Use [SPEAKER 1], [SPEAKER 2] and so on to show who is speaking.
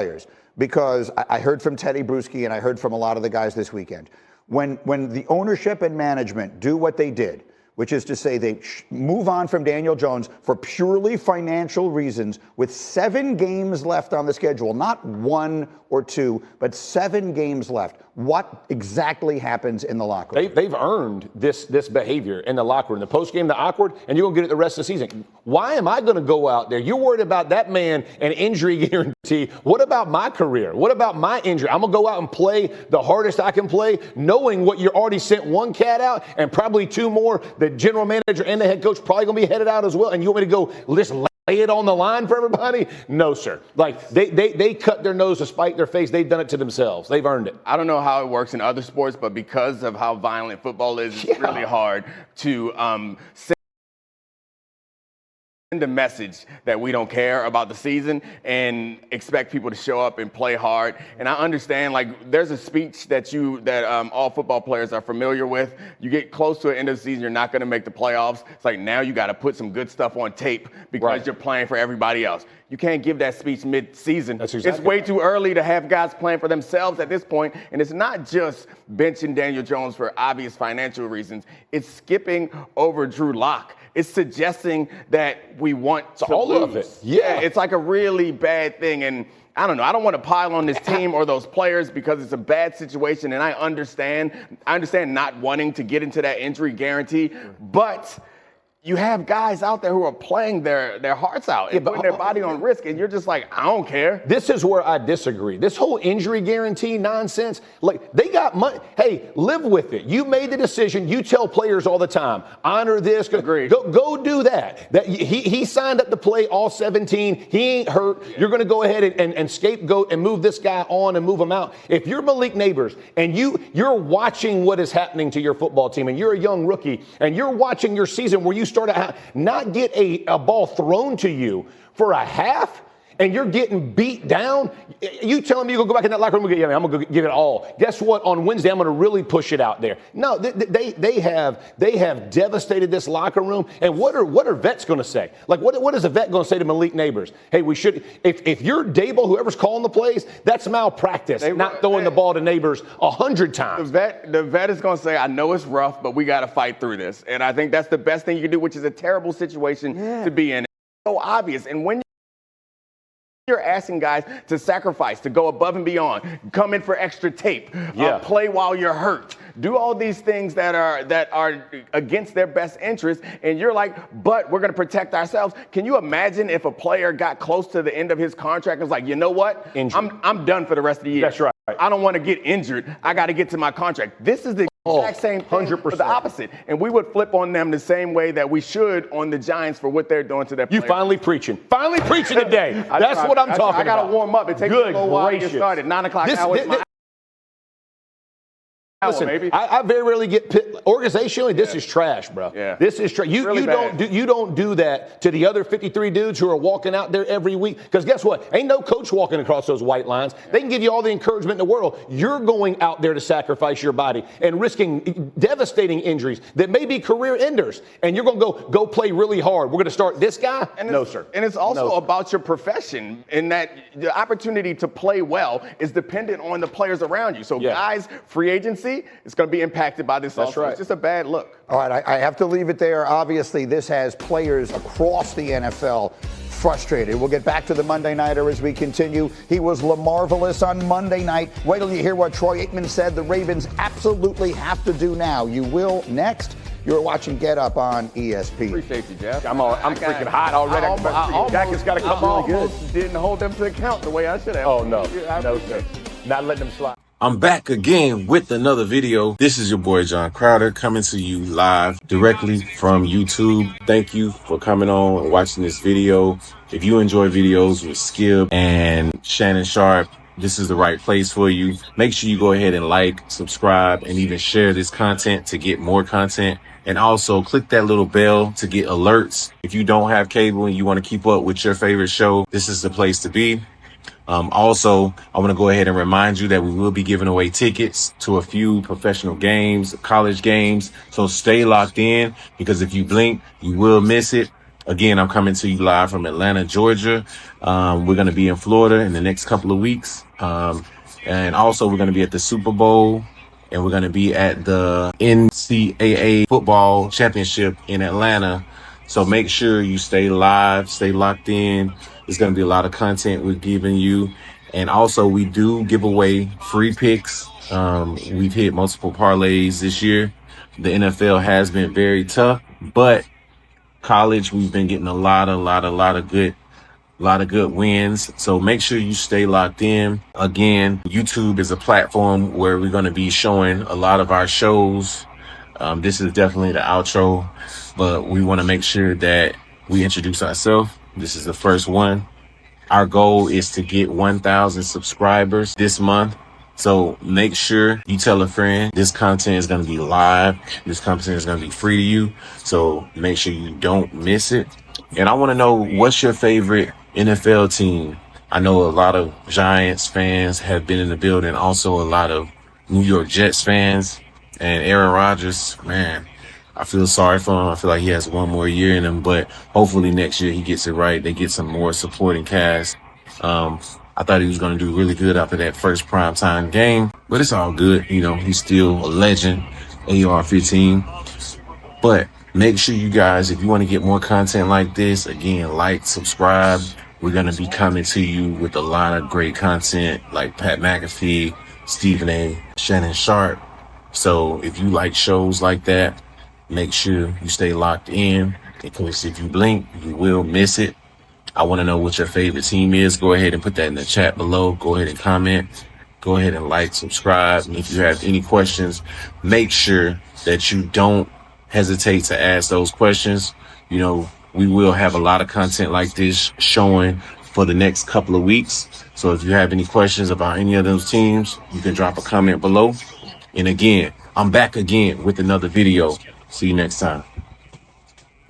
[SPEAKER 1] players, because I heard from Teddy Bruschi and I heard from a lot of the guys this weekend. When the ownership and management do what they did, which is to say they move on from Daniel Jones for purely financial reasons with 7 games left on the schedule, not 1 or 2, but 7 games left. What exactly happens in the locker room?
[SPEAKER 2] They've earned this behavior in the locker room. The postgame, the awkward, and you're going to get it the rest of the season. Why am I going to go out there? You're worried about that man and injury guarantee. What about my career? What about my injury? I'm going to go out and play the hardest I can play, knowing what you already sent 1 cat out and probably 2 more. The general manager and the head coach probably going to be headed out as well. And you want me to go, listen, lay it on the line for everybody? No, sir. Like, they cut their nose to spite their face. They've done it to themselves. They've earned it.
[SPEAKER 3] I don't know how it works in other sports, but because of how violent football is, it's really hard to send a message that we don't care about the season and expect people to show up and play hard. And I understand, like, there's a speech that all football players are familiar with. You get close to the end of the season, you're not going to make the playoffs. It's like, now you got to put some good stuff on tape because you're playing for everybody else. You can't give that speech mid-season.
[SPEAKER 2] That's exactly
[SPEAKER 3] it's way too early to have guys playing for themselves at this point. And it's not just benching Daniel Jones for obvious financial reasons. It's skipping over Drew Lock. It's suggesting that we want to
[SPEAKER 2] all
[SPEAKER 3] lose.
[SPEAKER 2] of it. Yeah.
[SPEAKER 3] It's like a really bad thing. And I don't know. I don't want to pile on this team or those players because it's a bad situation. And I understand not wanting to get into that injury guarantee. But you have guys out there who are playing their hearts out and putting their body on risk, and you're just like, I don't care.
[SPEAKER 2] This is where I disagree. This whole injury guarantee nonsense, like, they got money. Hey, live with it. You made the decision. You tell players all the time, honor this.
[SPEAKER 3] Agreed.
[SPEAKER 2] Go do that. He signed up to play all 17. He ain't hurt. You're going to go ahead and scapegoat and move this guy on and move him out. If you're Malik Nabers and you're watching what is happening to your football team and you're a young rookie and you're watching your season where you start to not get a ball thrown to you for a half, and you're getting beat down, you tell them you go back in that locker room and I'm going to give it all. Guess what? On Wednesday, I'm going to really push it out there. No, they have devastated this locker room. And what are vets going to say? Like, what is a vet going to say to Malik Nabers? Hey, we should, if you're Dable, whoever's calling the plays, that's malpractice, not throwing the ball to Nabers 100 times.
[SPEAKER 3] The vet is going to say, I know it's rough, but we got to fight through this. And I think that's the best thing you can do, which is a terrible situation to be in. It's so obvious. And when you're asking guys to sacrifice, to go above and beyond, come in for extra tape, play while you're hurt, do all these things that are against their best interest, and you're like, but we're going to protect ourselves. Can you imagine if a player got close to the end of his contract and was like, you know what, I'm done for the rest of the year.
[SPEAKER 2] That's right.
[SPEAKER 3] I don't want to get injured. I got to get to my contract. This is the exact same thing,
[SPEAKER 2] 100%.
[SPEAKER 3] but the opposite. And we would flip on them the same way that we should on the Giants for what they're doing to their players.
[SPEAKER 2] You finally preaching today. That's what I'm talking about.
[SPEAKER 3] I got to warm up. It takes a little while to get started. 9 o'clock now is my
[SPEAKER 2] Listen,
[SPEAKER 3] maybe.
[SPEAKER 2] I very rarely get organizationally. This is trash, bro.
[SPEAKER 3] Yeah.
[SPEAKER 2] This is trash. You don't do that to the other 53 dudes who are walking out there every week. Because guess what? Ain't no coach walking across those white lines. They can give you all the encouragement in the world. You're going out there to sacrifice your body and risking devastating injuries that may be career enders. And you're going to go play really hard. We're going to start this guy? No, sir.
[SPEAKER 3] And it's also about your profession, in that the opportunity to play well is dependent on the players around you. So guys, free agency, it's going to be impacted by this.
[SPEAKER 2] That's right.
[SPEAKER 3] It's just a bad look.
[SPEAKER 1] All right, I have to leave it there. Obviously, this has players across the NFL frustrated. We'll get back to the Monday Nighter as we continue. He was LaMarvelous on Monday night. Wait till you hear what Troy Aikman said the Ravens absolutely have to do now. You will next. You're watching Get Up on ESPN.
[SPEAKER 3] Appreciate you, Jeff.
[SPEAKER 2] I'm freaking hot already. Jacket's got to come
[SPEAKER 3] really good. Didn't hold them to account the way I should have.
[SPEAKER 2] Oh, no. No, sir. Not letting them slide.
[SPEAKER 4] I'm back again with another video. This is your boy John Crowder coming to you live directly from YouTube. Thank you for coming on and watching this video. If you enjoy videos with Skip and Shannon Sharpe, this is the right place for you. Make sure you go ahead and like, subscribe, and even share this content to get more content. And also click that little bell to get alerts. If you don't have cable and you want to keep up with your favorite show, this is the place to be. Also, I want to go ahead and remind you that we will be giving away tickets to a few professional games, college games. So stay locked in, because if you blink, you will miss it. Again, I'm coming to you live from Atlanta, Georgia. We're going to be in Florida in the next couple of weeks. And also we're going to be at the Super Bowl, and we're going to be at the NCAA football championship in Atlanta. So make sure you stay live, stay locked in. There's going to be a lot of content we're giving you. And also we do give away free picks. We've hit multiple parlays this year. The NFL has been very tough, but college, we've been getting a lot of good wins. So make sure you stay locked in. Again, YouTube is a platform where we're going to be showing a lot of our shows. This is definitely the outro, but we want to make sure that we introduce ourselves. This is the first one. Our goal is to get 1,000 subscribers this month. So make sure you tell a friend. This content is going to be live. This content is going to be free to you. So make sure you don't miss it. And I want to know, what's your favorite NFL team? I know a lot of Giants fans have been in the building. Also a lot of New York Jets fans. And Aaron Rodgers, man, I feel sorry for him. I feel like he has one more year in him, but hopefully next year he gets it right. They get some more supporting cast. I thought he was going to do really good after that first primetime game, but it's all good. You know, he's still a legend, AR-15. But make sure you guys, if you want to get more content like this, again, like, subscribe. We're going to be coming to you with a lot of great content like Pat McAfee, Stephen A, Shannon Sharp. So if you like shows like that, make sure you stay locked in, because if you blink, you will miss it. I want to know what your favorite team is. Go ahead and put that in the chat below. Go ahead and comment. Go ahead and like, subscribe. And if you have any questions, make sure that you don't hesitate to ask those questions. You know, we will have a lot of content like this showing for the next couple of weeks. So if you have any questions about any of those teams, you can drop a comment below. And again, I'm back again with another video. See you next time.